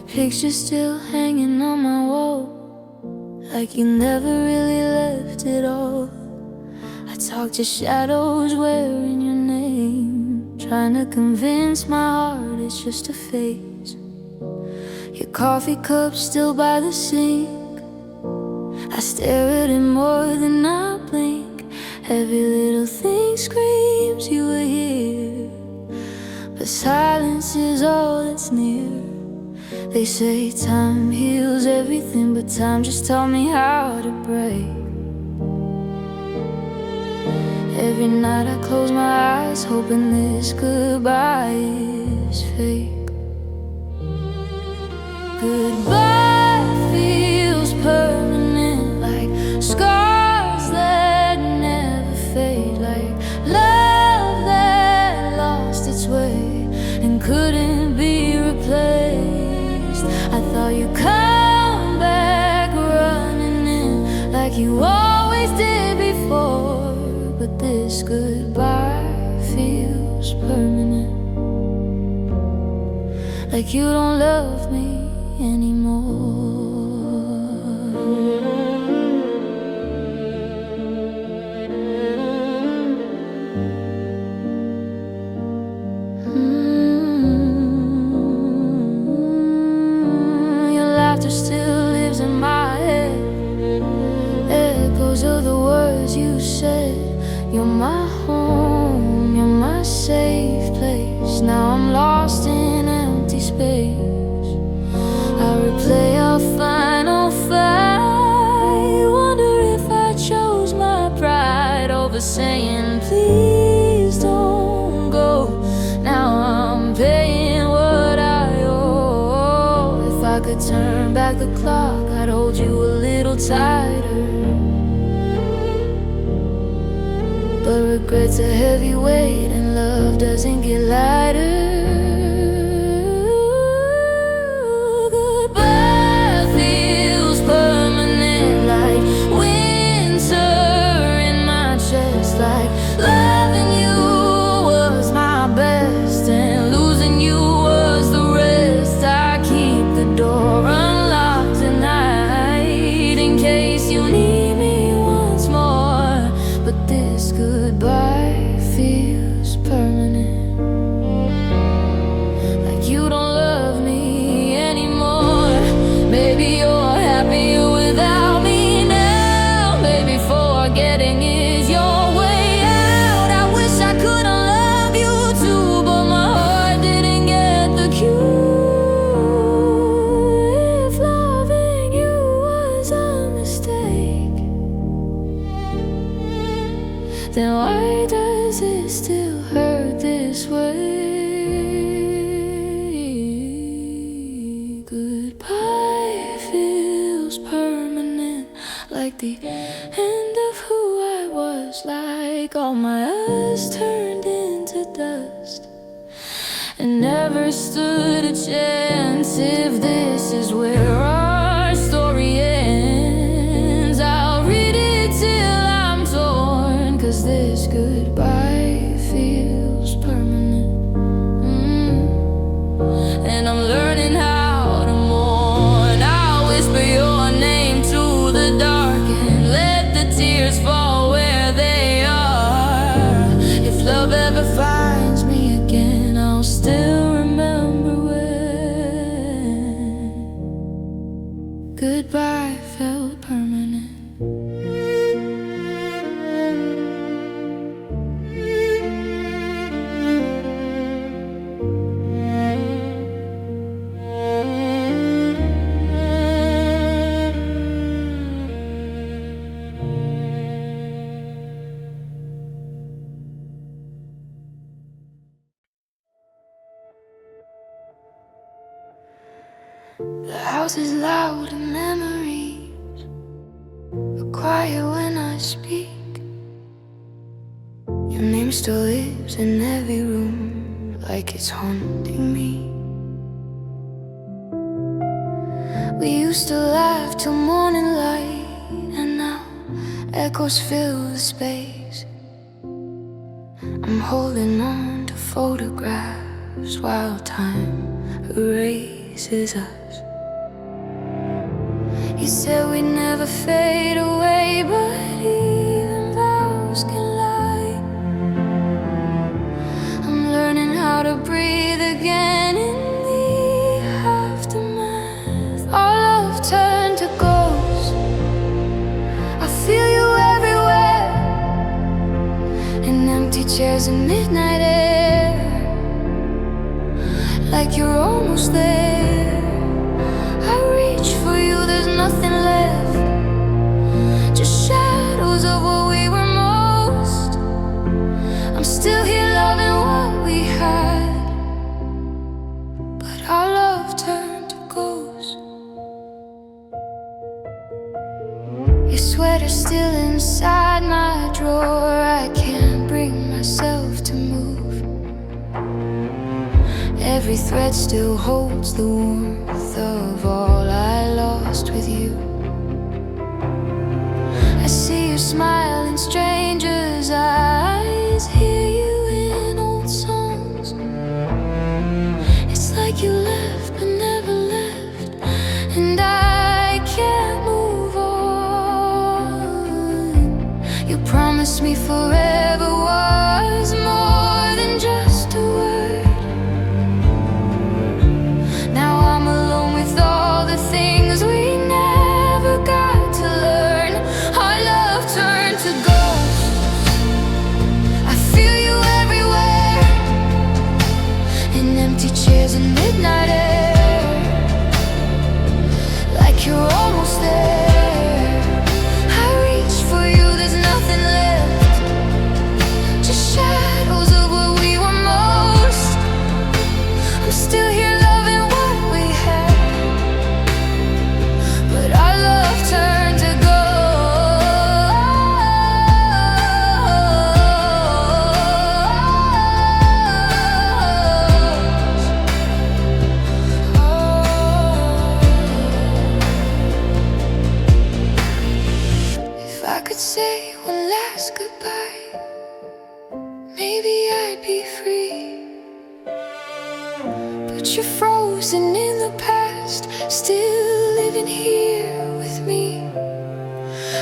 Picture still hanging on my wall, like you never really left at all. I talk to shadows wearing your name, trying to convince my heart it's just a phase. Your coffee cup still by the sink, I stare at it more than I blink. Every little thing screams you were here, but silence is all that's near. They say time heals everything, but time just taught me how to break. Every night I close my eyes, hoping this goodbye is fake. Goodbye feels permanent, like scars that never fade, like love that lost its way and couldn't be replaced. I thought you'd come back running in like you always did before, but this goodbye feels permanent, like you don't love me anymore. Your laughter still lives in my head, echoes of the words you said. You're my home, you're my safe place. Now I'm lost in empty space. I replay our final fight, wonder if I chose my pride over saying please don't go. Now I'm paying what I owe. If I could turn back the clock, I'd hold you a little tighter, but regret's a heavy weight and love doesn't get lighter. Goodbye feels permanent, like winter in my chest, like loving you was my best and losing you was the rest. I keep the door unlocked tonight in case you need me once more, but this goodbye feels permanent, like you don't love me anymore. Maybe you're happier without me now, maybe forgetting is your way out. I wish I could unlove you too, but my heart didn't get the cue. If loving you was a mistake, then why does it still hurt this way? Goodbye feels permanent, like the end of who I was, like all my eyes turned into dust and never stood a chance. If this is where our story ends, I'll read it till I'm torn, 'cause this goodbye feels permanent. And I'm learning how to mourn. I'll whisper your name to the dark and let the tears fall where they are. If love ever finds me again, I'll still remember when goodbye felt permanent. The house is loud in memories, but quiet when I speak. Your name still lives in every room, like it's haunting me. We used to laugh till morning light, and now echoes fill the space. I'm holding on to photographs while time erases is us. You said we'd never fade away, but even vows can lie. I'm learning how to breathe again in the aftermath. Our love turned to ghosts. I feel you everywhere, in empty chairs and midnight air, like you're almost there. I reach for you, there's nothing left, just shadows of what we were most. I'm still here loving what we had, but our love turned to ghosts. Your sweater's still inside my drawer. I can't bring myself to move. Every thread still holds the warmth of all I lost with you. I see you smile in strangers' eyes, hear you in old songs. It's like you left but never left, and I can't move on. You promised me forever was more than just a word. Chairs and midnight air, like you're almost there. I reach for you, there's nothing left, just shadows of what we were most. I'm still here loving what we had, but our love turned to gold. Say one last goodbye, maybe I'd be free, but you're frozen in the past, still living here with me.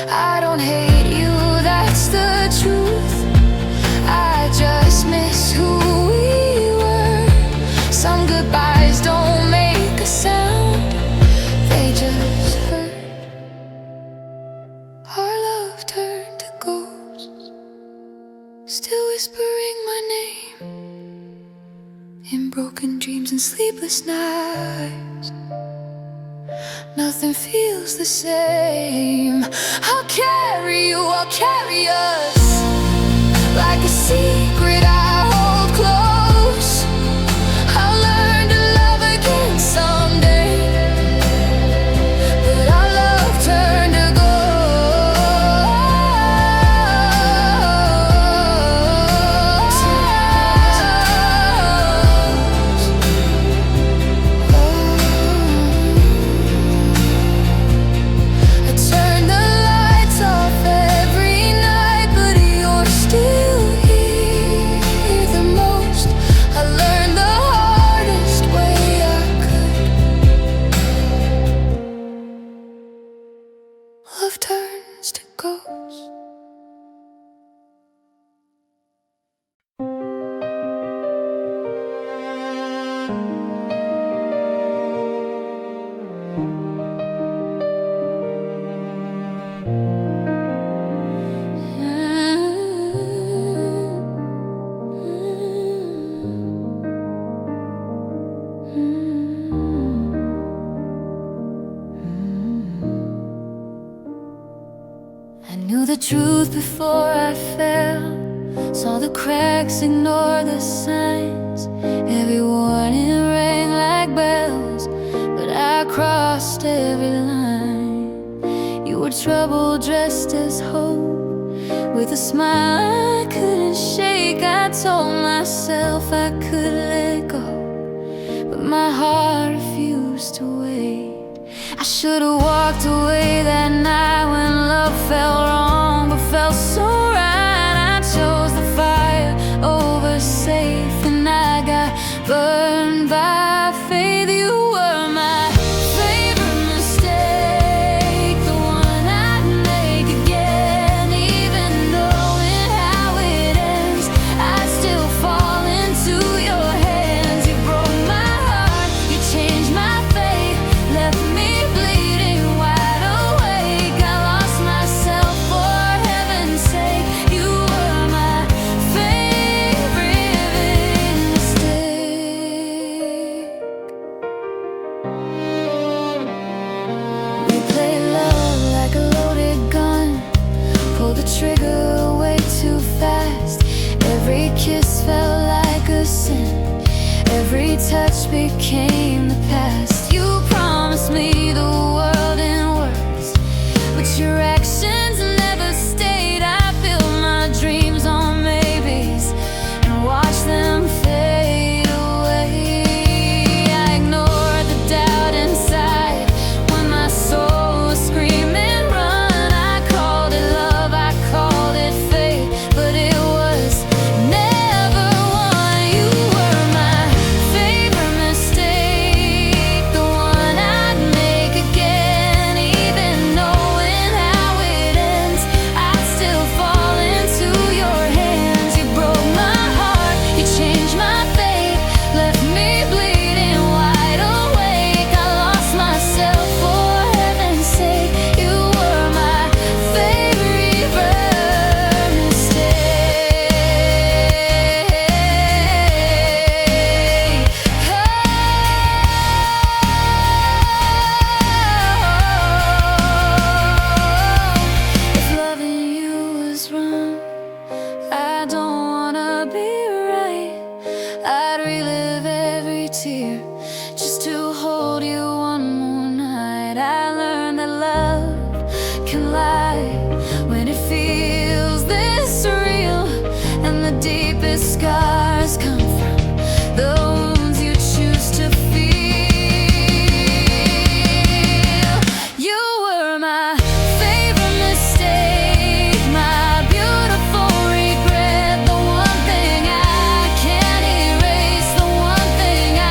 I don't hate you, that's the truth, I just miss who we were. Some goodbyes don't make a sound, they just hurt. Our love turned to ghosts, still whispering my name in broken dreams and sleepless nights. Nothing feels the same. I'll carry you, I'll carry us, like a secret I hold close. I'll learn to love again someday, but our love turned to gold. Love turns to ghosts. I knew the truth before I fell, saw the cracks, ignored the signs. Every warning rang like bells, but I crossed every line. You were trouble dressed as hope, with a smile I couldn't shake. I told myself I could let go, but my heart refused to wait. I should've walked away that night when love felt wrong, but felt so right. I chose the fire over safe, and I got burned by faith. You were my Every touch became the past. You promised me the world in words, but your actions never stayed. I built my dreams on maybes and watched them fade away. I ignored the doubt inside when my soul was screaming run. I called it love, I called it fate, but it was never one. You were my favorite mistake, the one I'd make again. Even knowing how it ends, I'd still fall into your hands. You broke my heart, you changed my fate, left me bleeding wide awake. I lost myself, for heaven's sake. You were my favorite mistake. If loving you was wrong, I don't wanna be right. I'd relive every tear just to hold you one more night. I learned that love can lie when it feels this real, and the deepest scars come from the wounds you choose to feel. You were my favorite mistake, my beautiful regret, the one thing I can't erase, the one thing I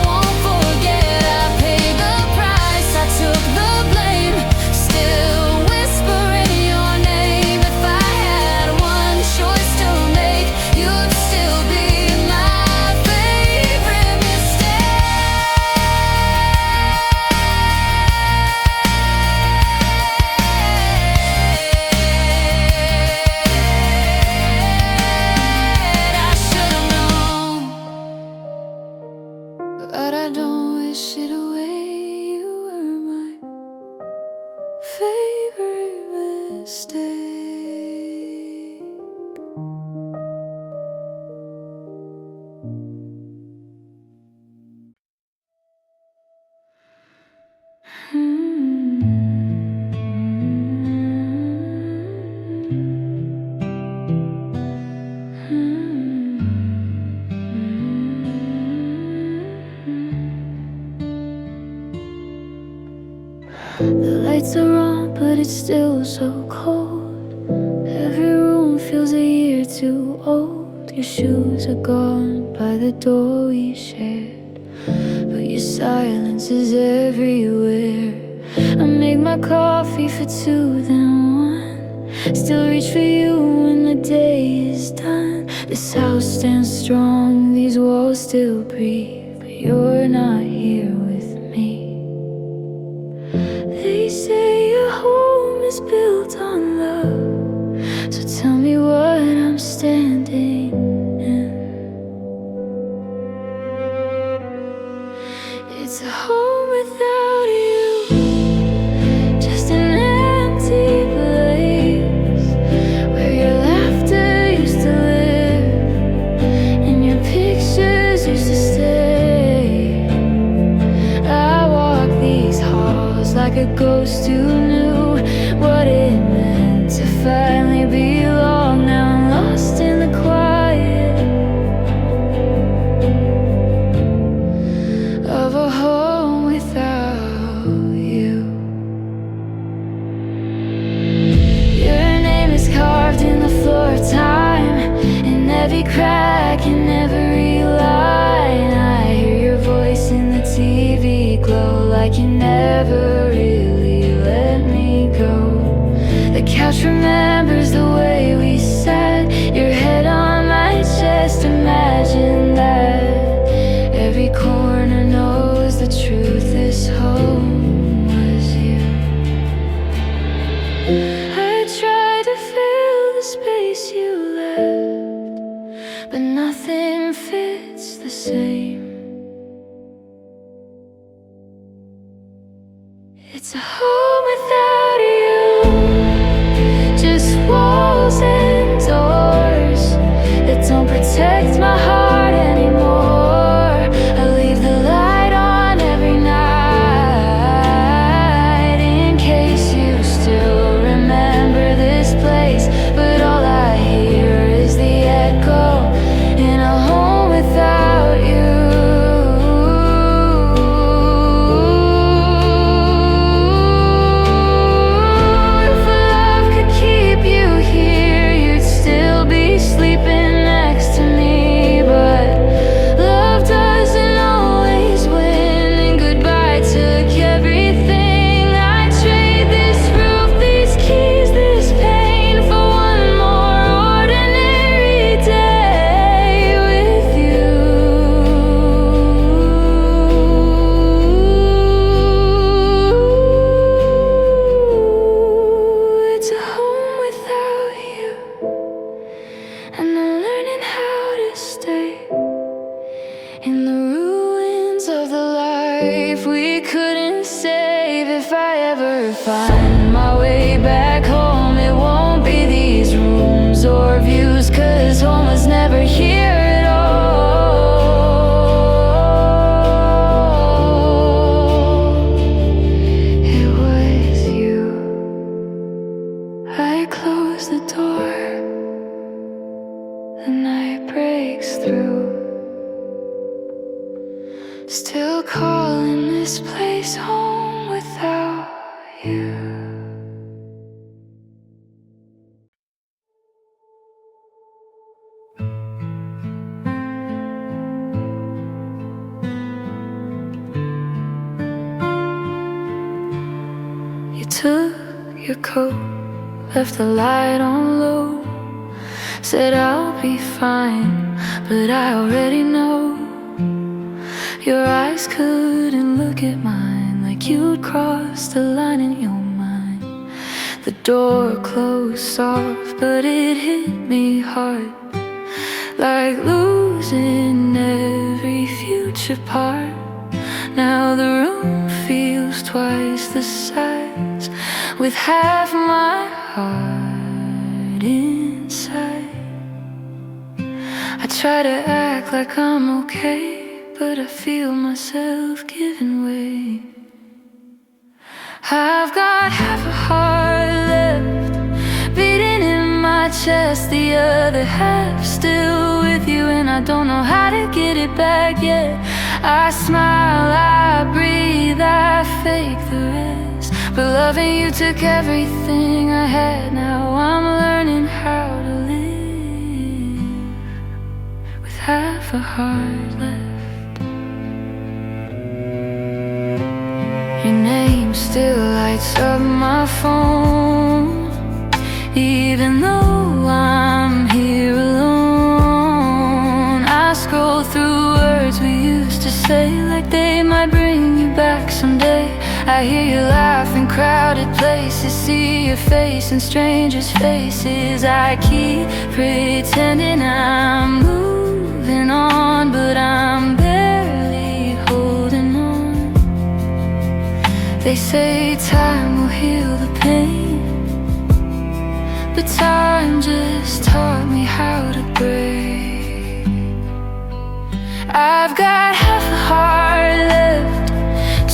won't forget. I paid the price, I took the blame, still whispering your name. If I had one choice to make, you'd still be my favorite mistake. I should've known, but I don't wish it away. You were my favorite mistake. The lights are on, but it's still so cold. Every room feels a year too old. Your shoes are gone by the door we shared, but your silence is everywhere. I make my coffee for two, then one. Still reach for you when the day is done. This house stands strong, these walls still breathe, but you're not here with me. They say your home is built on love, so tell me what I'm standing in. It's a home without you, just an empty place where your laughter used to live and your pictures used to stay. I walk these halls like a ghost who knew what it meant to finally belong. Now I'm lost in the quiet of a home without you. Your name is carved in the floor of time, in every crack, in every line. I hear your voice in the TV glow, like you never really let me go. The couch remembers the way we sat, your head on my chest. Imagine that every corner knows the truth. This home was you. I tried to fill the space you left, but nothing fits the same. It's a home without you, just walls and doors that don't protect my heart anymore. ever find my way back home, it won't be these rooms or views, 'cause home was never here at all. It was you. I close the door, the night breaks through, still calling this place home without you. You took your coat, left the light on low, said I'll be fine, but I already know. Your eyes couldn't look at mine, like you'd crossed the line in your mind. The door closed soft, but it hit me hard, like losing every future part. Now the room feels twice the size, with half my heart inside. I try to act like I'm okay, but I feel myself giving way. I've got half a heart left, beating in my chest, the other half still with you, and I don't know how to get it back yet. I smile, I breathe, I fake the rest, but loving you took everything I had. Now I'm learning how to live with half a heart left. Your name still lights up my phone, even though I'm here alone. I scroll through words we used to say, like they might bring you back someday. I hear you laugh in crowded places, see your face in strangers' faces. I keep pretending I'm moving on, but I'm barely holding on. They say time will heal the pain, but time just taught me how to break. I've got half a heart left,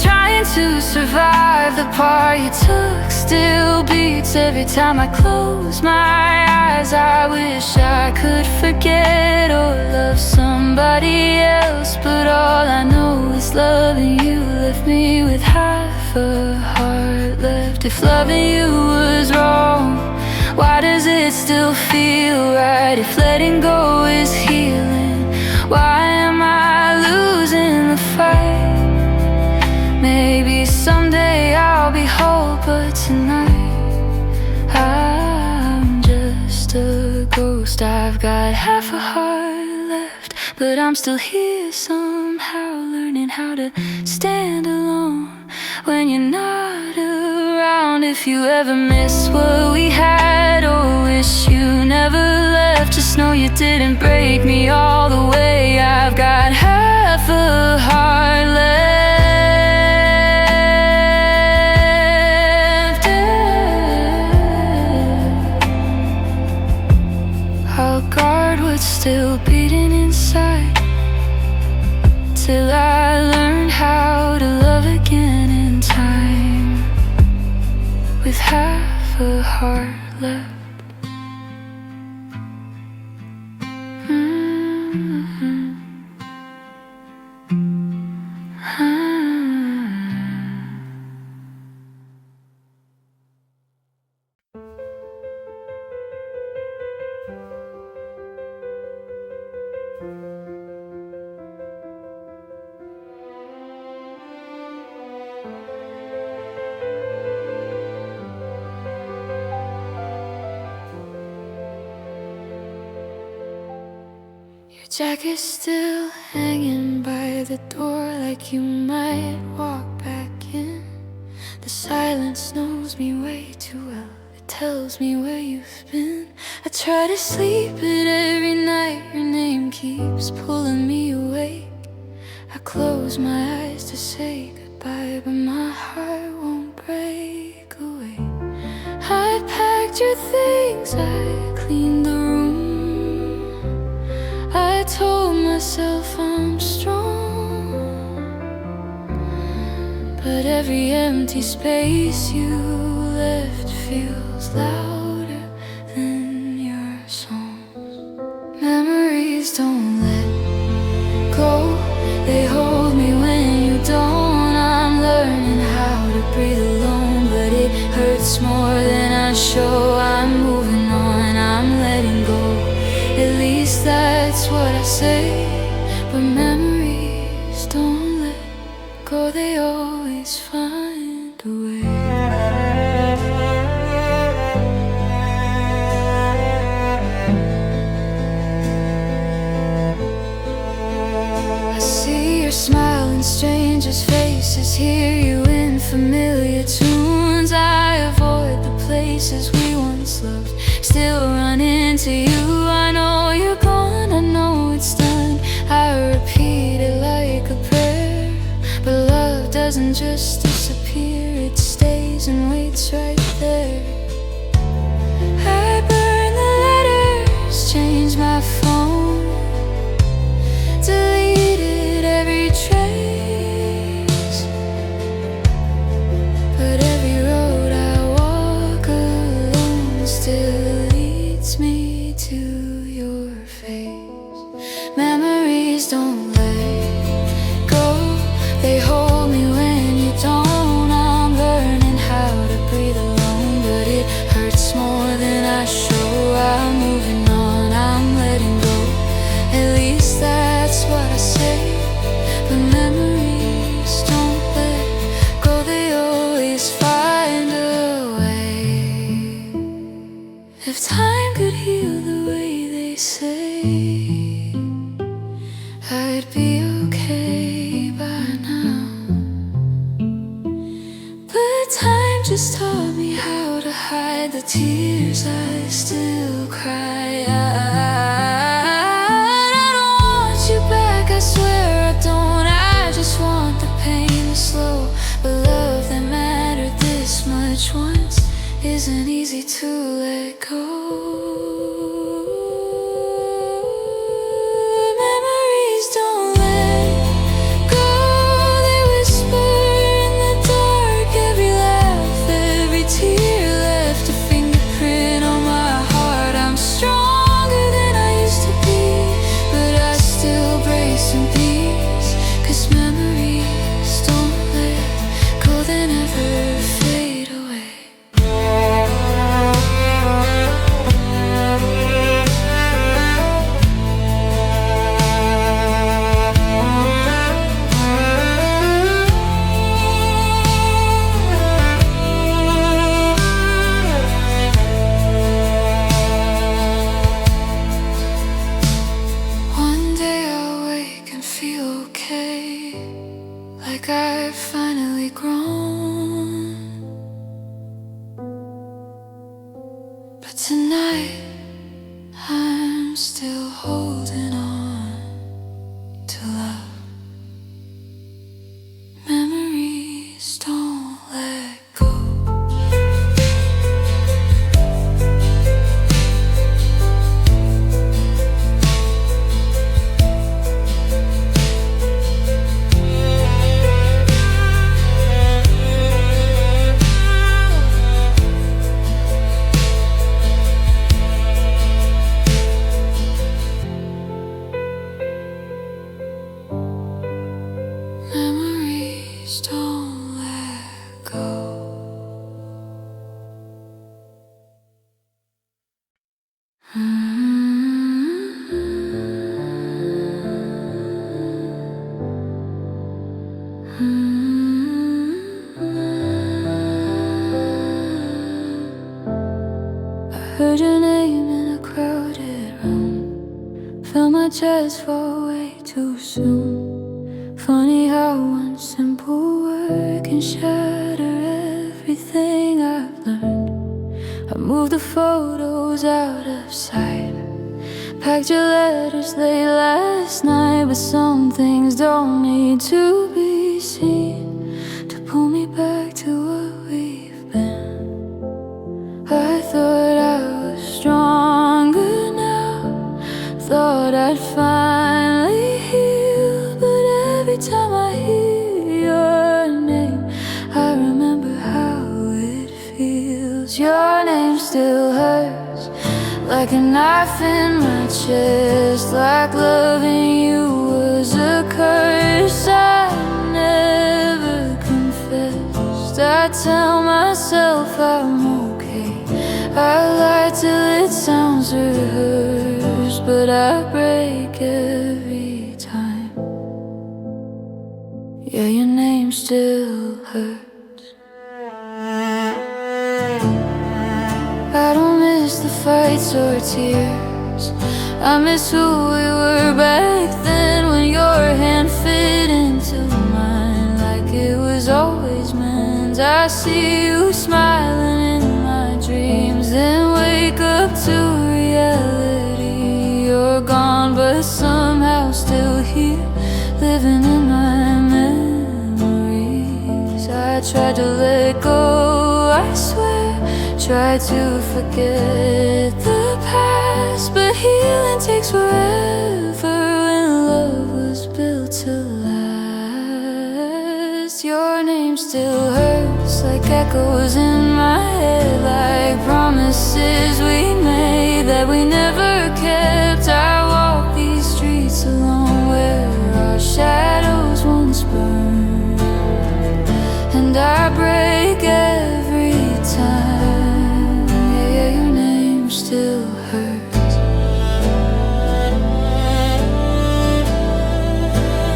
trying to survive. The part you took still beats every time I close my eyes. I wish I could forget or love somebody else, but all I know is loving you left me with half a heart left. If loving you was wrong, why does it still feel right? If letting go is healing, why am I losing the fight? Maybe someday I'll be whole, but tonight I'm just a ghost. I've got half a heart left, but I'm still here somehow, learning how to stand alone when you're not around. If you ever miss what we had, or wish you never left, just know you didn't break me all the way. I've got half a heart left. I'll guard what's still beating inside, till I learn how to love again in time, with half a heart left. Your jacket's still hanging by the door, like you might walk back in. The silence knows me way too well, it tells me where you've been. I try to sleep, but every night your name keeps pulling me awake. I close my eyes to say goodbye, but my heart won't break. packed your things, I cleaned the room. I told myself I'm strong, but every empty space you left feels louder than your songs. Memories don't let go, they hold me when you don't. I'm learning how to breathe alone, but it hurts more than I show. I'm moving on, I'm letting go, at least that's what I say. But memories don't let go, they always find a way. I see your smile in strangers' faces, hear you in familiar tunes. I avoid the places we once loved, still run into you. I know you're gone, I know it's done. I repeat it like a prayer, but love doesn't just disappear, it stays and waits right there. I burn the letters, change my phone, deleted every trace, but every road I walk alone still leads me to your face. Memories don't let go, they hold me when you don't. I'm learning how to breathe alone, but it hurts more than I show. I'm moving on, I'm letting go, at least that's what I say. But memories don't let go, they always find a way. If time could heal the way they say, I'd be okay by now. But time just taught me how to hide the tears I still cry. I don't want you back, I swear I don't. I just want the pain to slow. But love that mattered this much once isn't easy to let go. Memories don't let go, they whisper in the dark. Every laugh, every tear left a fingerprint on my heart. I'm stronger than I used to be, but I still brace in peace, 'cause memories don't let go, they never fade away. One day I'll wake and feel okay, like I've finally grown. But tonight I'm still holding on to love. Memories don't let go. Memories don't let go. I heard your name in a crowded room, felt my chest fall way too soon. Funny how one simple word can shatter everything I've learned. I moved the photos out of sight, packed your letters late last night. But some things don't need to be seen to pull me back to what we've been. I thought like a knife in my chest, like loving you was a curse I never confessed. I tell myself I'm okay, I lie till it sounds rehearsed, but I break every time. Yeah, your name still hurts. I don't miss the fights or tears, I miss who we were back then, when your hand fit into mine like it was always meant. I see you smiling in my dreams, then wake up to reality. You're gone but somehow still here, living in my memories. I tried to let go, I swear, tried to forget the past, but healing takes forever when love was built to last. Your name still hurts like echoes in my head, like promises we made that we never kept. I walk these streets alone where our shadows once burned, and I break every time. Yeah, your name still hurts.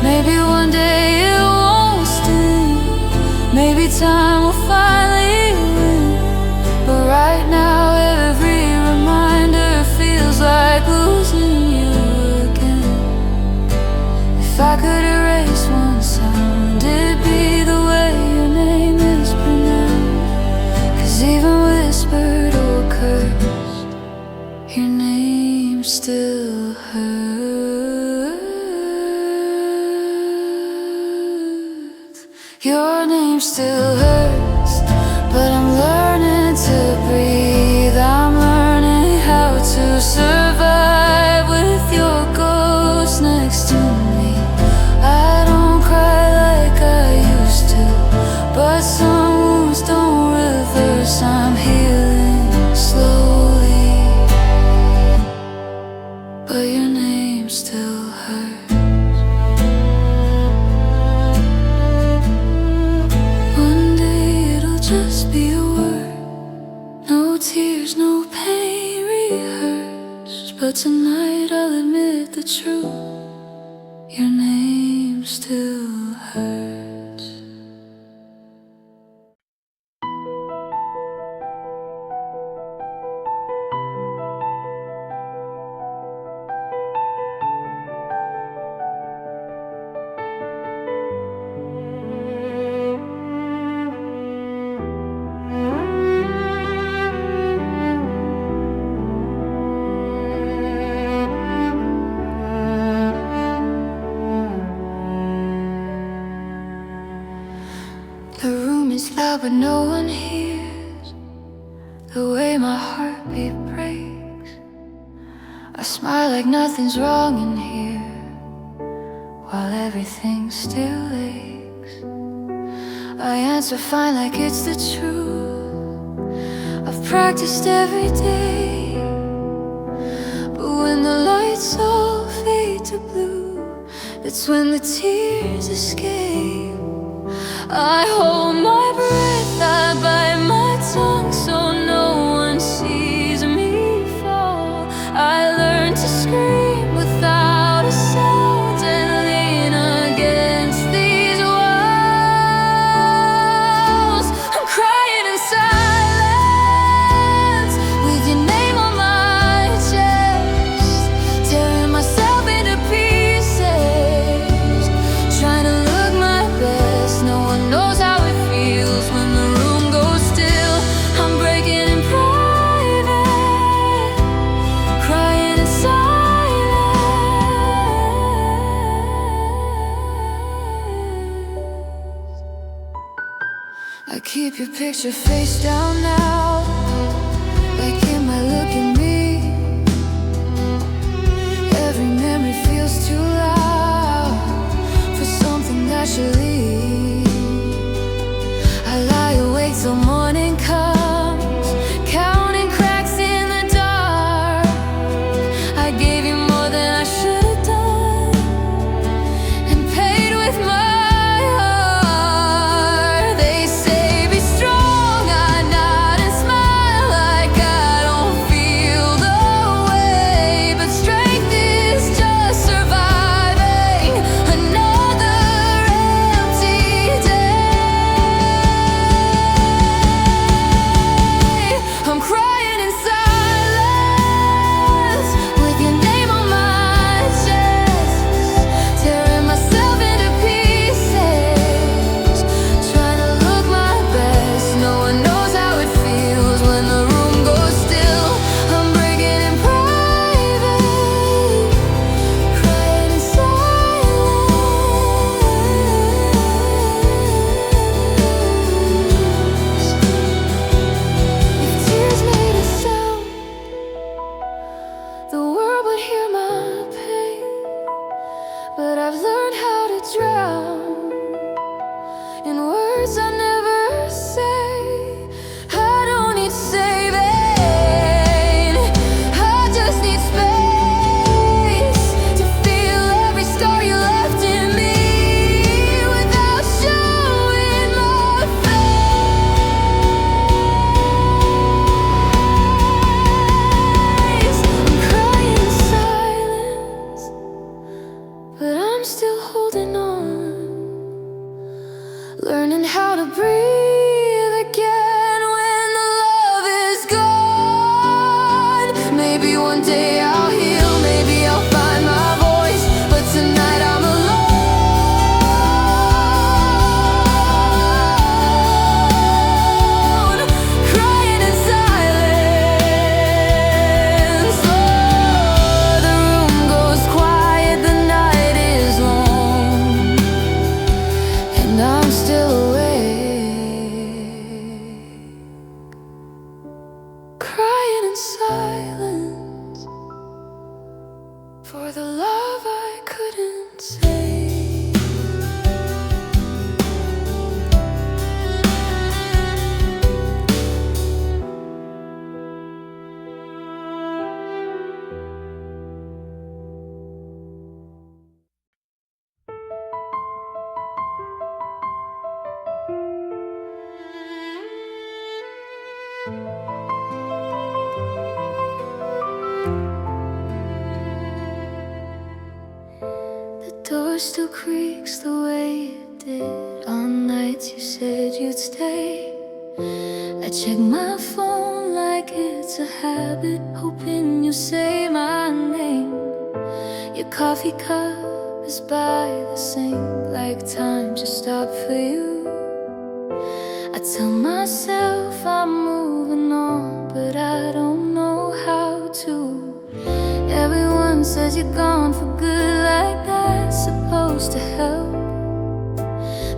Maybe one day it won't sting, maybe time will finally win, but right now every reminder feels like losing you again. If I could erase one sound, it'd be the way your name is pronounced, 'cause even whispered or cursed, your name still hurts. Your name still hurts, but I'm learning to breathe. I'm learning how to survive with your ghost next to me. I don't cry like I used to, but some wounds don't reverse. I'm healing slowly, but your name still hurts. One day it'll just be a word, no tears, no pain rehearsed, but tonight I'll admit the truth, your name still hurts. The room is loud but no one hears the way my heartbeat breaks. I smile like nothing's wrong in here, while everything still aches. I answer fine like it's the truth, I've practiced every day, but when the lights all fade to blue, that's when the tears escape. I hold my breath, I bite my tongue so no one sees me fall. I learn to scream without a sound and lean against these walls. I'm crying in silence with your name on my chest, tearing myself into pieces, trying to look my best. No one knows how it feels when the room goes still. I'm breaking in private, crying in silence. I keep your picture face down now, like it might look at me. Every memory feels too loud for something that should leave. I lie awake till morning comes, counting cracks in the dark, still creaks the way it did on nights you said you'd stay. I check my phone like it's a habit, hoping you'll say my name. Your coffee cup is by the sink, like time just stopped for you. I tell myself I'm moving on, but I don't know how to. Everyone says you're gone for good, like that's supposed to help,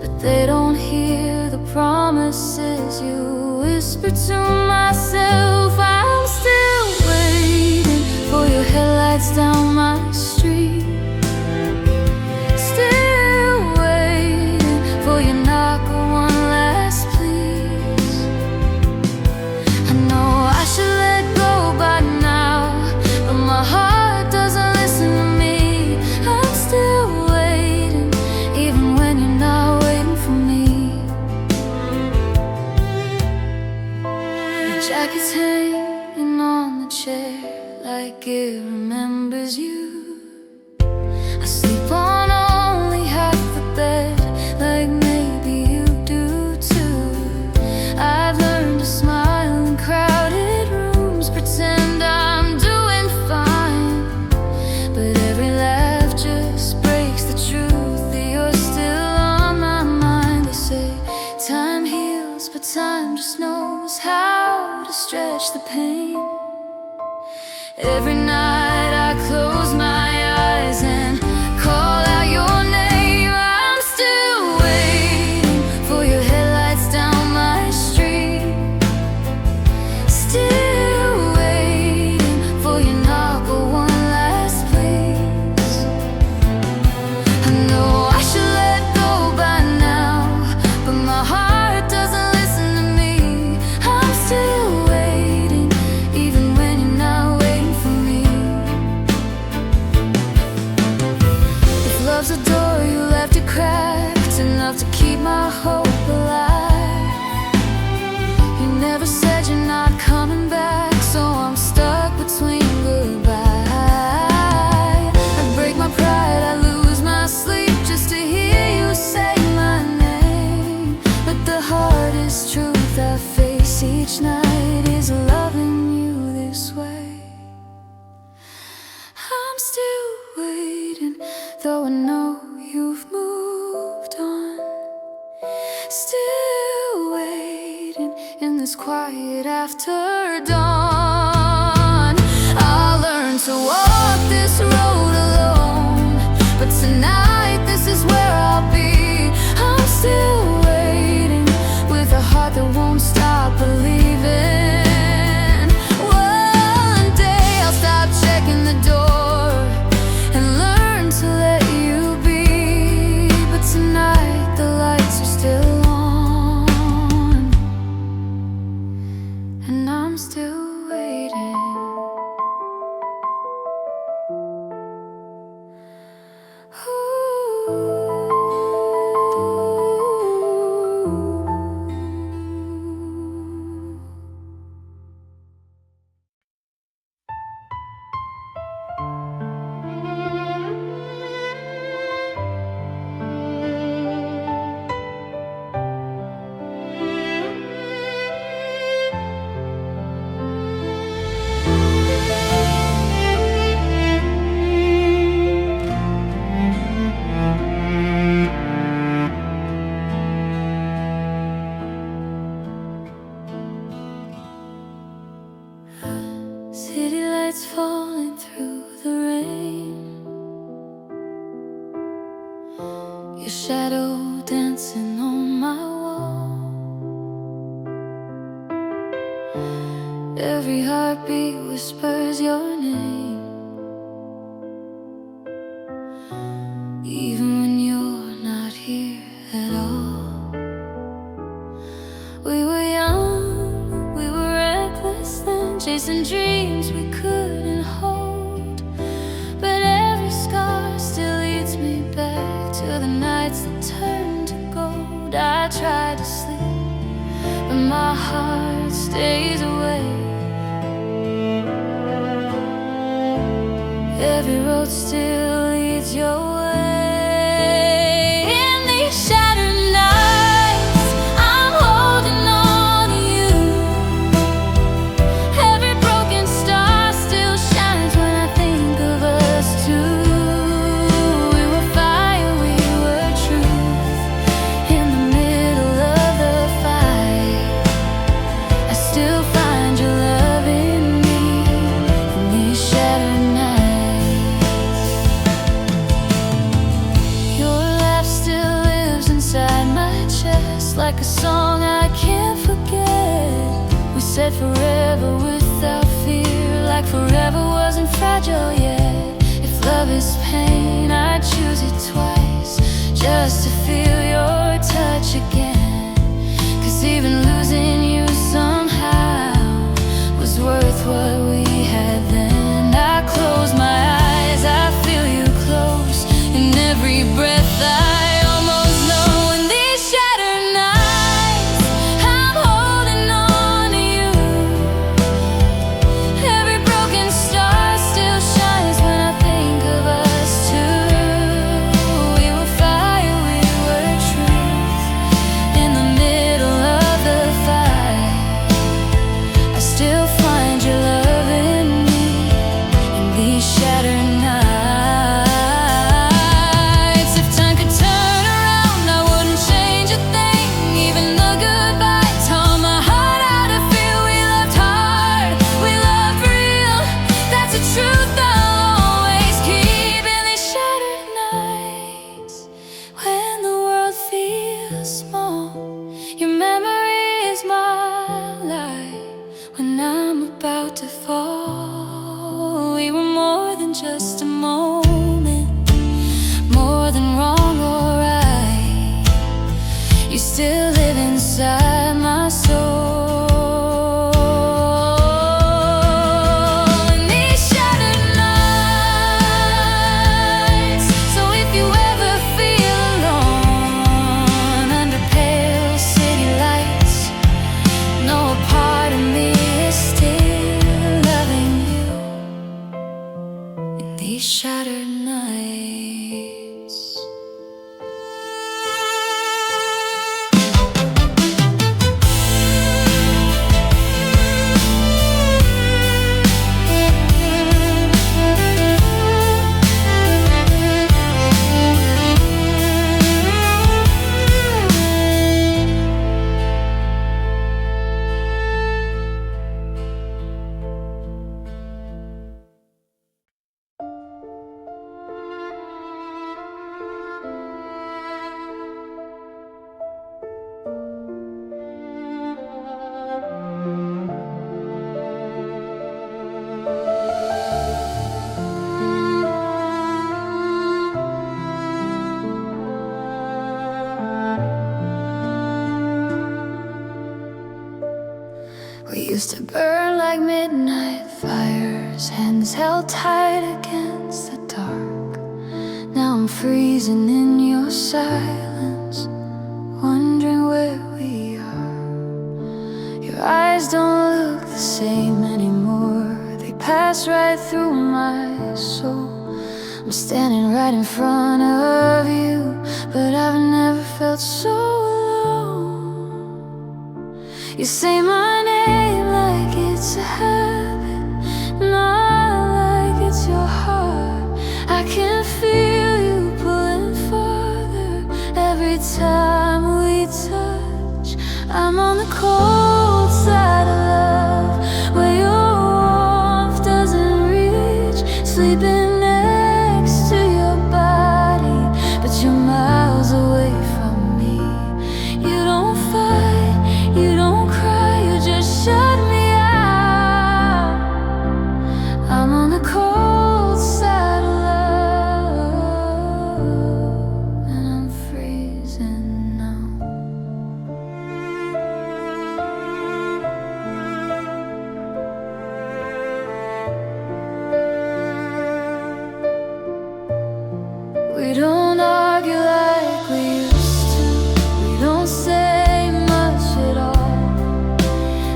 but they don't hear the promises you whisper to myself. I'm still waiting for your headlights down my street, still waiting for your knock or one last please. I know I should let go by now, but my heart doesn't listen to me. I'm still waiting, even when you're not waiting for me. Your jacket's hanging on the chair like it remembers you. I sleep on only half the bed, like maybe you do too. I've learned to smile in crowded rooms, pretend I'm doing fine, but every laugh just breaks the truth that you're still on my mind. They say time heals, but time just knows how to stretch the pain. Every night I close my eyes and call out your name. I'm still waiting for your headlights down my street, still waiting for your knock or one last please. I know I should let go by now, but my heart doesn't listen to me. I'm still waiting, even when you're not waiting for me. If love's a door you left it cracked enough to keep my hope alive, you never said you're not coming back, so I'm stuck between goodbye. I break my pride, I lose my sleep just to hear you say my name. But the hardest truth I face each night is loving you this way. I'm still waiting, though I know you've moved on. Still waiting in this quiet after dawn. I'll learn to walk this road alone, but tonight this is where I'll be. I'm still waiting with a heart that won't stop believing. One day I'll stop checking the door and learn to let you be, but tonight the lights are still on, and I'm still waiting. City lights falling through the rain, your shadow dancing on my wall. Every heartbeat whispers your name, even when you're not here at all. We were young, we were reckless then, chasing dreams we couldn't hold. But every scar still leads me back to the nights that turned to gold. I tried to sleep, but my heart stays awake. Every road still leads your way. said forever without fear, like forever wasn't fragile yet. If love is pain, I'd choose it twice, just to feel your touch again. 'Cause even losing you somehow was worth what we had then. I close my eyes, I feel you close in every breath I almost know. In these shattered nights, I'm holding on to you. Every broken star still shines when I think of us two. We were fire, we were truth. In the middle of the fight, I still find your love in me. In these shattered nights, if time could turn around, I wouldn't change a thing. Even the goodbye taught my heart how to feel. We loved hard, we loved real. That's a truth I'll always keep. In these shattered nights, when the world feels small, your memory is my light. When I'm about to fall, we were more than just a moment, more than wrong or right. You still live inside my soul. In these shattered nights, so if you ever feel alone under pale city lights, know a part of me is still loving you. In these shattered nights. We used to burn like midnight fires, hands held tight against the dark. Now I'm freezing in your silence, wondering where we are. Your eyes don't look the same anymore, they pass right through my soul. I'm standing right in front of you, but I've never felt so alone. You say my name like it's a habit, not like it's your heart. I can feel you pulling farther every time we touch. I'm on the cold side of love, where your warmth doesn't reach. Sleeping next to your body, but you're miles away from me. You don't fight, you don't cry, you just shut me out. I'm on the cold side of love, and I'm freezing now. We don't argue like we used to, we don't say much at all.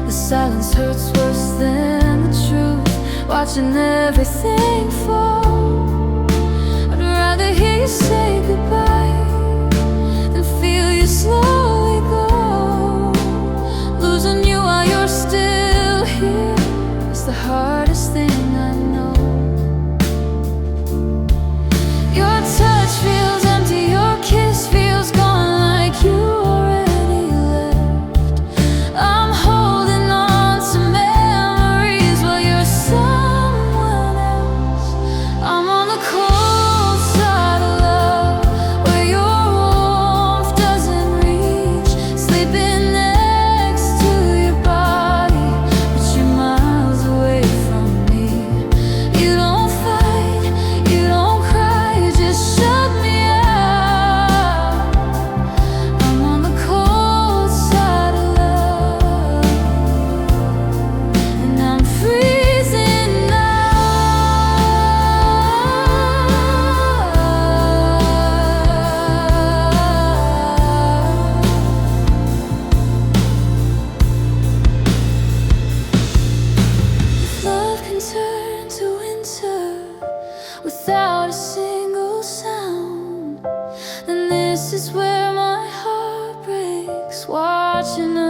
The silence hurts worse than the truth, watching everything fall. I'd rather hear you say goodbye than feel you slowly go. Losing you while you're still here is the hardest thing I know. Your touch feels empty, your kiss feels gone, like you already left. I'm holding on to memories while you're someone else. I'm on the cold side of love, where your warmth doesn't reach.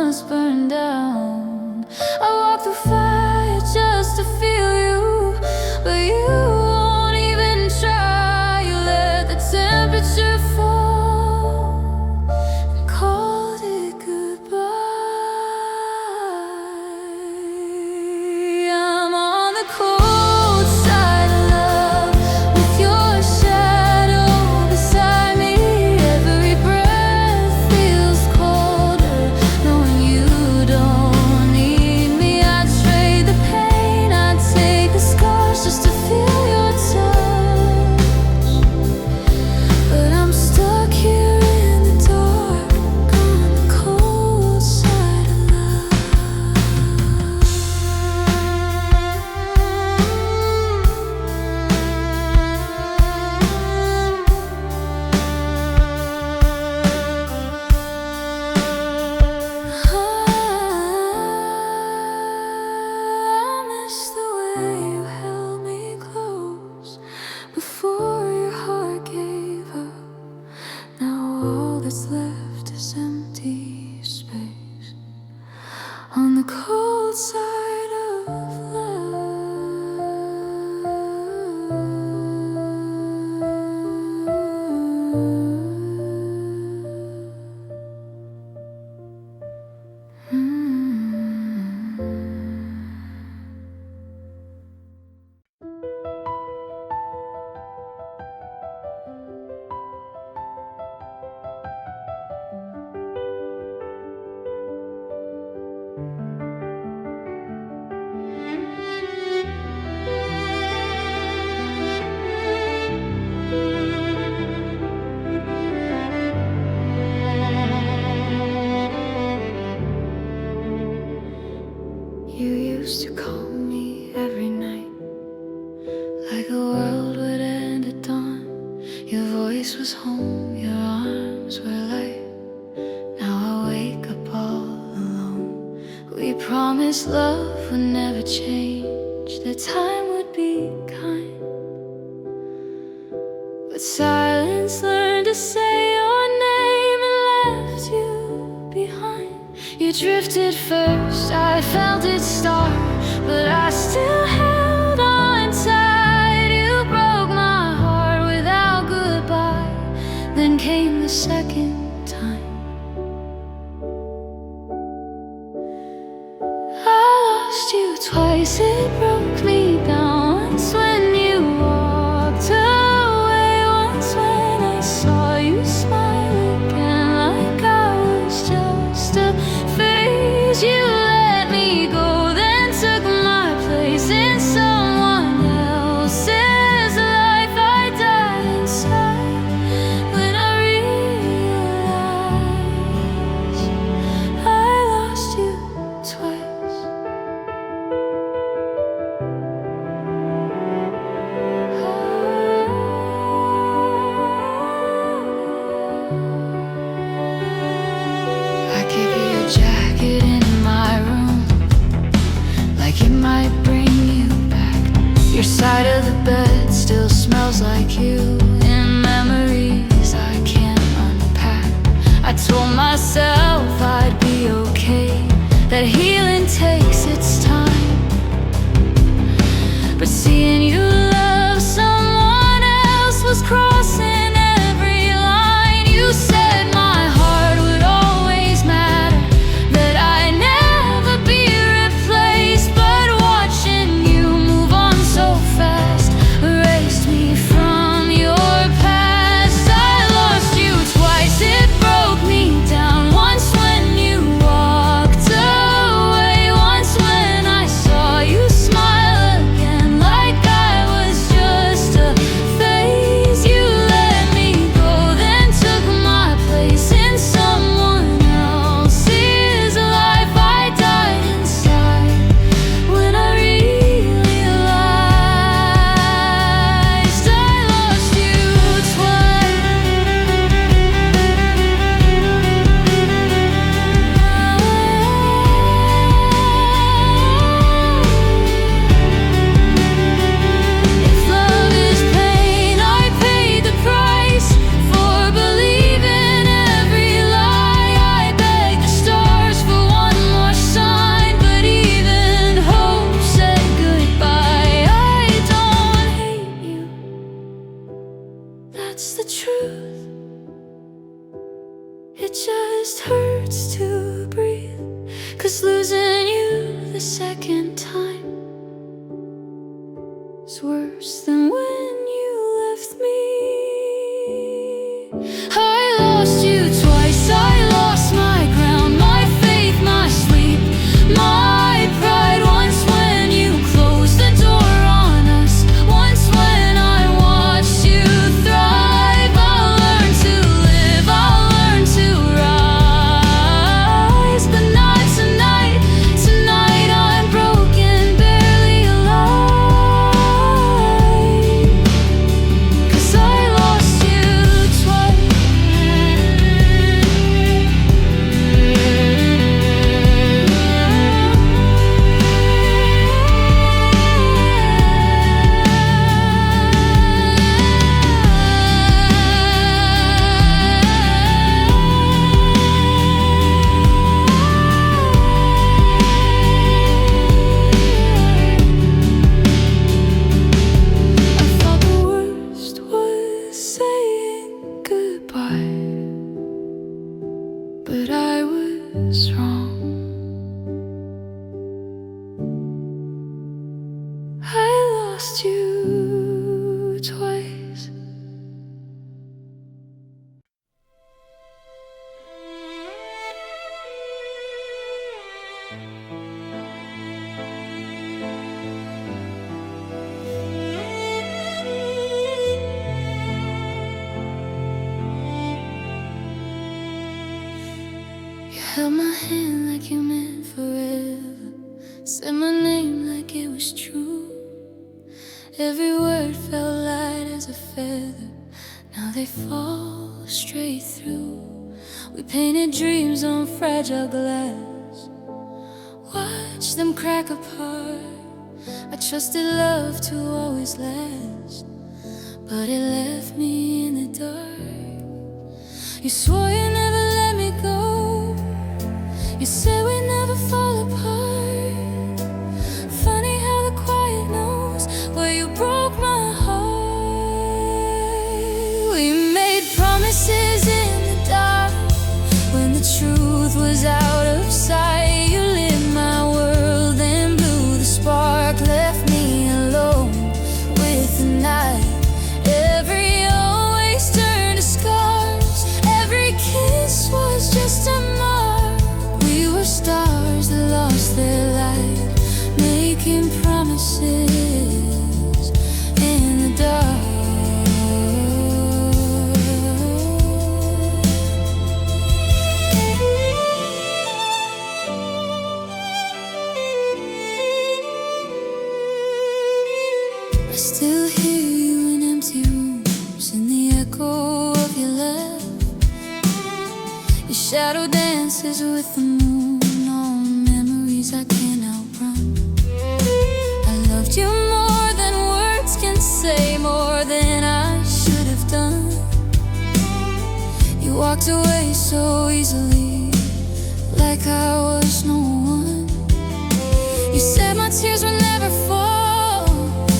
must burn down. I walk through fire just to feel you, but you won't even try. You let the temperature fall and called it goodbye. I'm on the cold side of love, with your shadow beside me. Every breath feels colder, knowing you don't need me. I'd trade the pain, I'd take the scars just to feel your touch. But I'm stuck here in the dark, on the cold side of love. I miss the way you held me close before your heart gave up. Now all that's left is empty space on the cold side of You used to call me every night, like the world would end at dawn. Your voice was home, your arms were light. Now I wake up all alone. We promised love would never change, that time would be kind. But silence learned to say your name and left you behind. You drifted first, I felt it start, but I still held on tight. You broke my heart without goodbye. Then came the second time. I lost you twice, it broke me down. Once when you walked away, once when I saw you smile again, like I was just a phase. You let me go, then took my place in someone else's life. I died inside when I realized I lost you twice. I gave you your jacket in my room, like it might bring you back. Your side of the bed still smells like you, in memories I can't unpack. I told myself I'd be okay, that healing takes its time. But seeing you love someone else was crossing every line. You said my heart would always matter, that I'd never be replaced. But watching you move on so fast erased me from your past. I lost you twice, it broke me down. Once when you walked away, once when I saw you smile again, like I 'cause losing you the second time is worse than when you left me. I lost you twice, I lost my ground, my faith, my sleep, my pride. Once when you closed the door on us, once when I watched you thrive. I'll learn to live, I'll learn to rise, but not tonight. Tonight I'm broken, barely alive, 'cause I lost you twice. I thought the worst was saying goodbye, but I was wrong. I lost you twice. You held my hand like you meant forever, said my name like it was true. Every word felt light as a feather, now they fall straight through. We painted dreams on fragile glass, watched them crack apart. I trusted love to always last, but it left me in the dark. You swore you'd never let me go, you said we'd never fall apart. Funny how the quiet knows where you broke my heart. We made promises in the dark when the truth was out of sight. You lit my world and blew the spark, left me alone with the night. Every always turned to scars, every kiss was just a mark. We were stars that lost their light, making promises in the dark. I still hear you in empty rooms, in the echo of your laugh. Your shadow dances with the moon on memories I can't outrun. I loved you more than words can say, more than I should have done. You walked away so easily, like I was no one. You said my tears would never fall,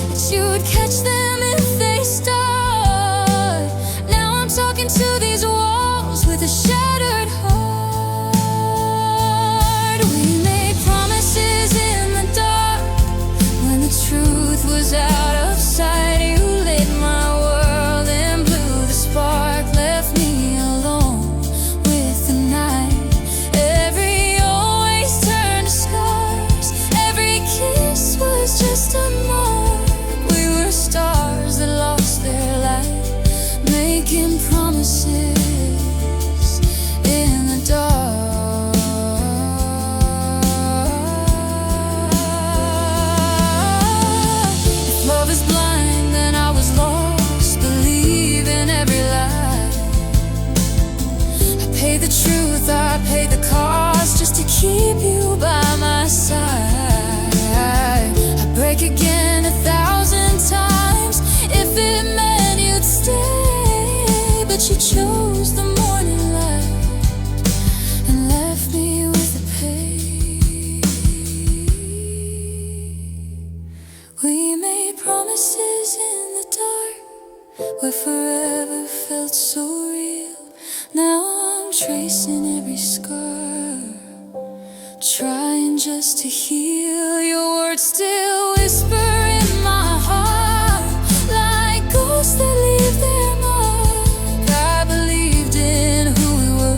that you would catch them if they start. Now I'm talking to these walls with a shattered heart. We made promises in the dark when the truth was out of sight. You lit my world and blew the spark, left me alone with the night. Every always turned to scars, every kiss was just a mark. We were stars that lost their light, making promises in the dark. If love is blind, then I was lost, believing every lie. I paid the truth, I paid the cost, just to keep you by my side. I break again 1,000 times if it meant you'd stay, but you chose the morning light and left me with the pain. We made promises in the dark where forever felt so real. Now I'm tracing every scar, trying just to hear your words still whisper in my heart, like ghosts that leave their mark. I believed in who we were,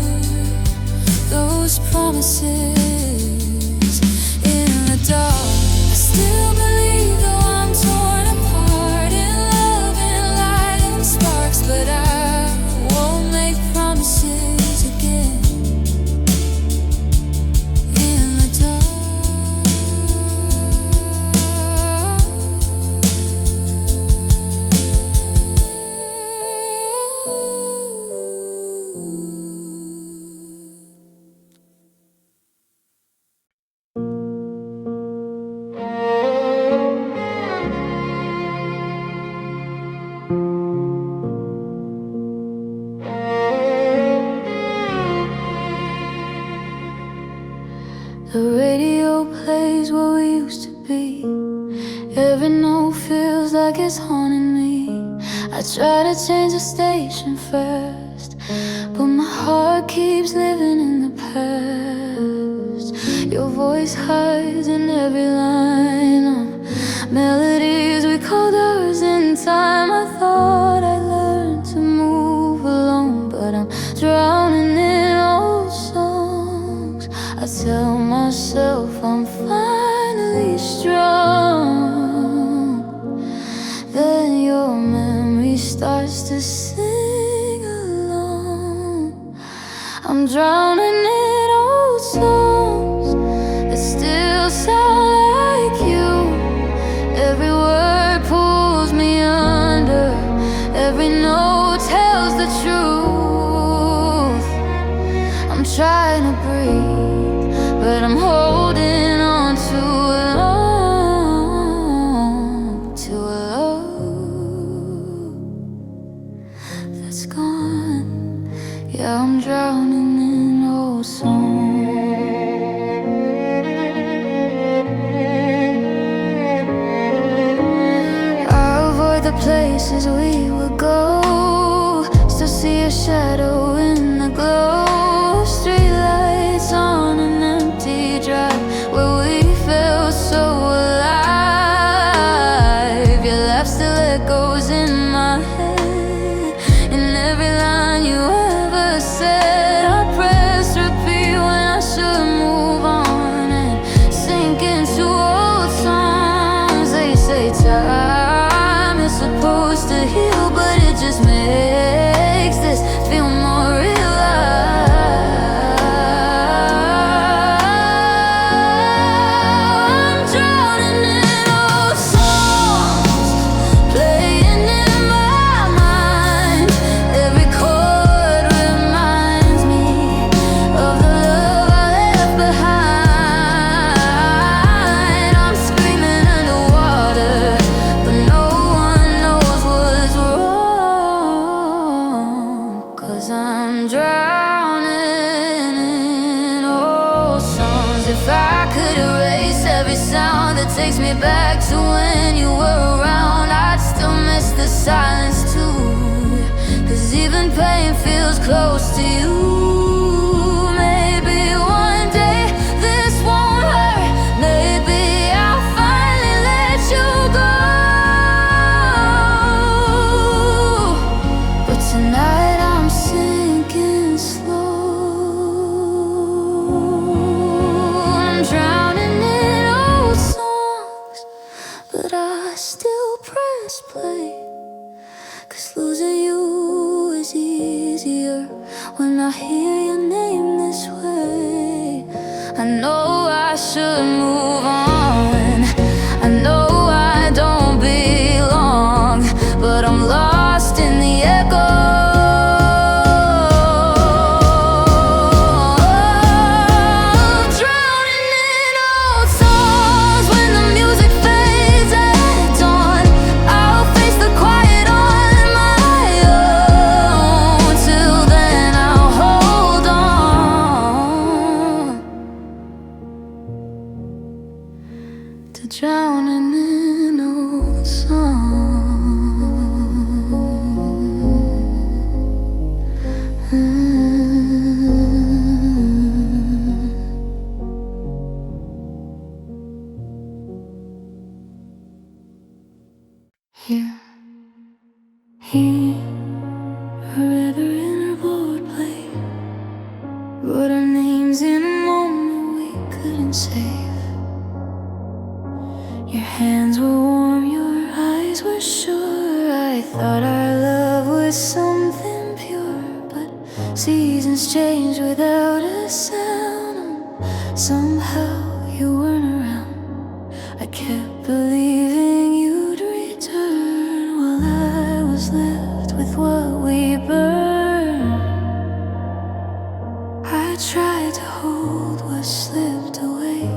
those promises in the dark. I still believe, though I'm torn apart in love and light and sparks, but I won't make promises again. The radio plays what we used to be. Every note feels like it's haunting me. I try to change the station first, but my heart keeps living in the past. Your voice hides in every line of melodies we called ours in time. I thought I learned to move alone, but I'm drowning in old songs. I tell myself I'm finally strong, then your memory starts to sing along. I'm drowning in old songs that still sound like you. Every word pulls me under, every note tells the truth. I'm trying to breathe, but I'm holding on to a love that's gone. Yeah, I'm drowning in old songs. I avoid the places we would go, still see a shadow in the glow. Streetlights on an empty drive where we felt so alive. Your laugh still echoes in my head, in every line you ever said. I press repeat when I should move on and sink into old songs. They say time is supposed to heal, but it just makes this feel more real. I'm drowning in old songs. If I could erase every sound that takes me back to when you were around, I'd still miss the silence too. 'Cause even pain feels close to you. Maybe one day this won't hurt. Maybe I'll finally let you go. But tonight I'm sinking slow. I'm drowning in old songs, but I still press play. 'Cause losing you is easier when I hear your name this way. I know I should move on, I know I don't belong, but I'm lost in the echo. Drowning in old songs. Here, here, forever in our board play. Wrote our names in a moment we couldn't save. Your hands were warm, your eyes were sure. I thought our love was something pure, but seasons change without a sound. Somehow you weren't around. I kept believing you'd return, while I was left with what we burned. I tried to hold what slipped away,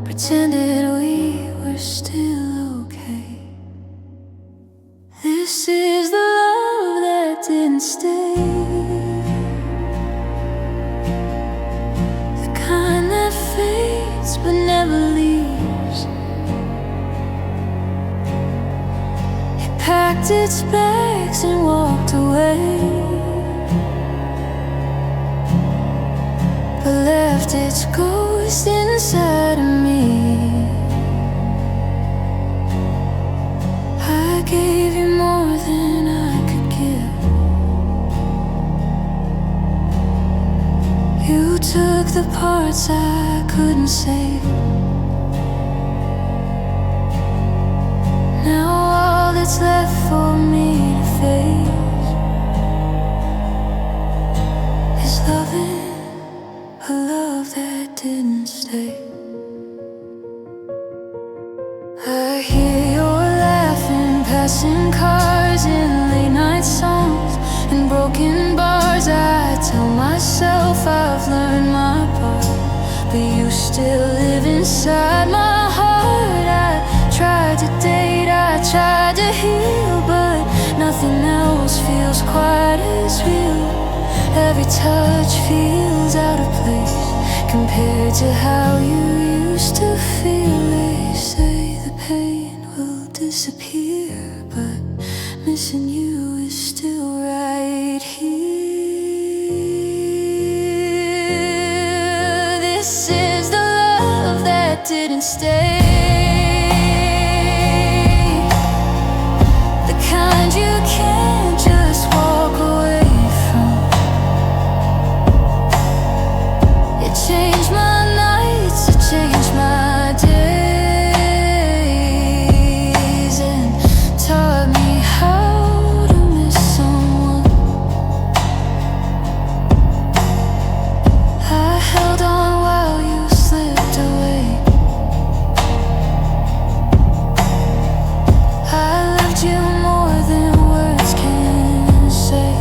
pretended we were still okay. This is the love that didn't stay, the kind that fades but never leaves. It packed its bags and walked away, but left its ghost inside of me. I gave you more than I could give. You took the parts I couldn't save. Now all that's left for me to face is loving a love that didn't stay. I hear your laughing, passing cars in late night songs and broken bars. I tell myself I've learned my part, but you still live inside my heart. I tried to date, I tried to heal, but nothing else feels quite as real. Every touch feels out of place compared to how you used to feel. They say the pain will disappear, but missing you is still right here. This is the love that didn't stay, the kind you can't just walk away from. It changed my nights, it changed my days, and taught me how to miss someone. I held on while you slipped away. I loved you more than words can say.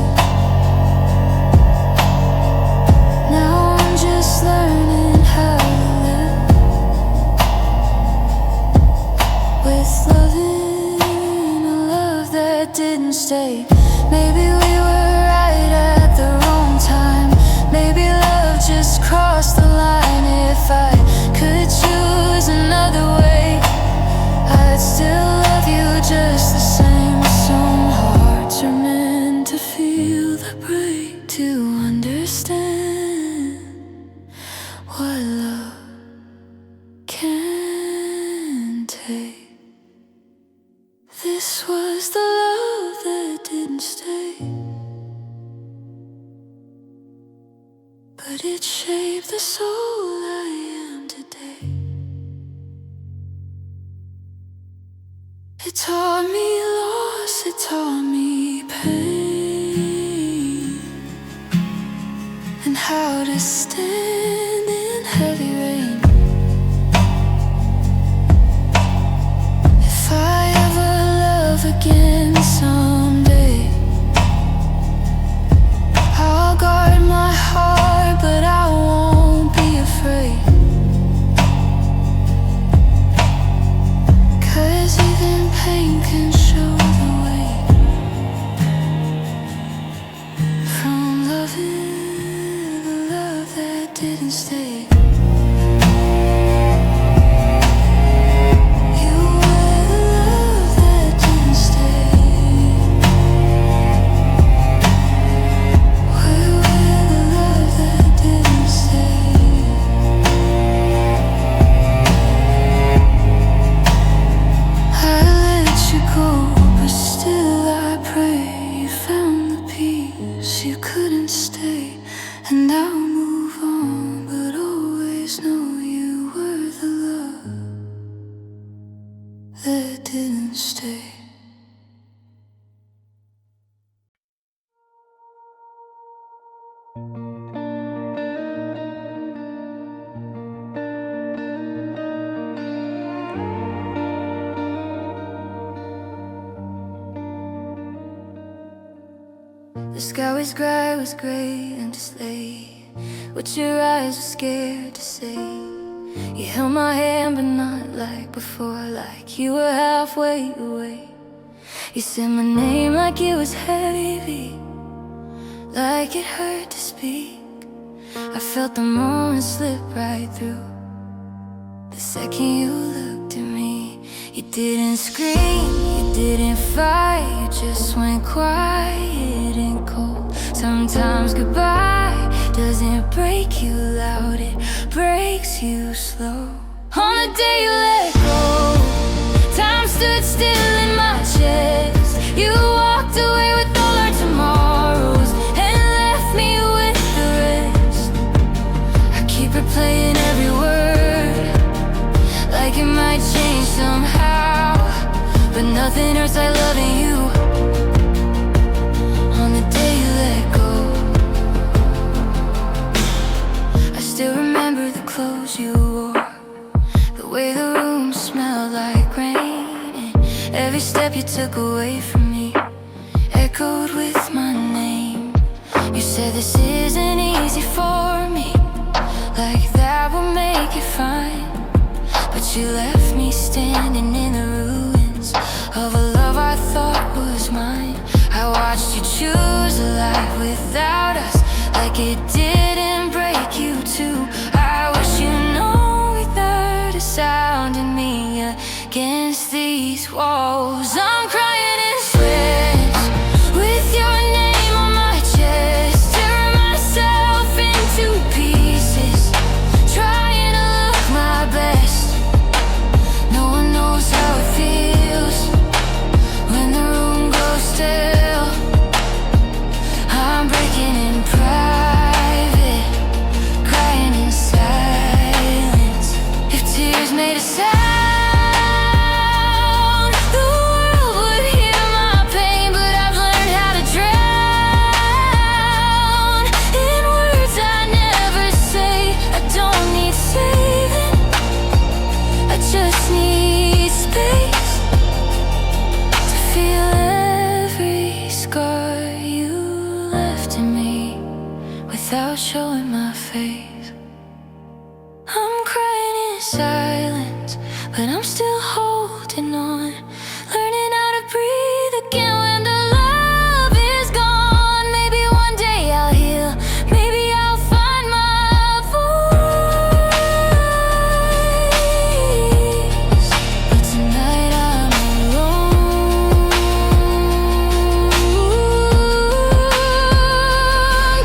Now I'm just learning how to live with loving a love that didn't stay. Maybe we were right at the wrong time. Maybe love just crossed the line. If I could choose another way, I'd still love you just the same. Some hearts are meant to feel the break, to understand what love can take. This was the love that didn't stay, but it shaped the soul I am today. It taught me loss, it taught me pain, and how to stand in heavy rain. If I ever love again someday, I'll guard my heart, but I won't be afraid. 'Cause even pain can show the way from loving the love that did. stay. The sky was gray and just lay. What your eyes were scared to say. You held my hand but not like before, like you were halfway away. You said my name like it was heavy, like it hurt to speak. I felt the moment slip right through the second you looked at me. You didn't scream, you didn't fight, you just went quiet and cold. Sometimes goodbye doesn't break you loud, it breaks you slow. On the day you let go, time stood still in my chest. You walked away with all our tomorrows and left me with the rest. I keep replaying every word, like it might change somehow, but nothing hurts like loving you. On the day you let go, I still remember the clothes you wore, the way the room smelled like rain, and every step you took away from me echoed with my name. You said this isn't easy for me, like that will make it fine. But you left me standing in the ruins of a love I thought was mine. I watched you choose a life without us, like it didn't break you too. I wish you know without a sound in me against these walls. I'm crying in sweats with your name on my chest, tearing myself into pieces, trying to look my best. No one knows how it feels when the room goes still. I'm breaking in private, crying in silence. If tears made a sound, the world would hear my pain. But I've learned how to drown in words I never say. I don't need saving, I just need space to feel every scar you left in me without showing my face. I'm crying in silence, but I'm still holding on, learning how to breathe again when the love is gone. Maybe one day I'll heal, maybe I'll find my voice. But tonight I'm alone,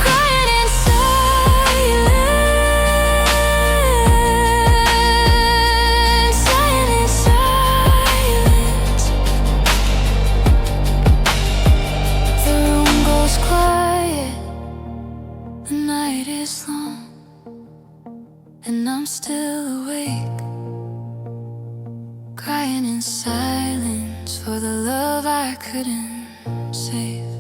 crying in silence, sighing in silence. The room goes quiet, the night is long, and I'm still awake, crying in silence for the love I couldn't save.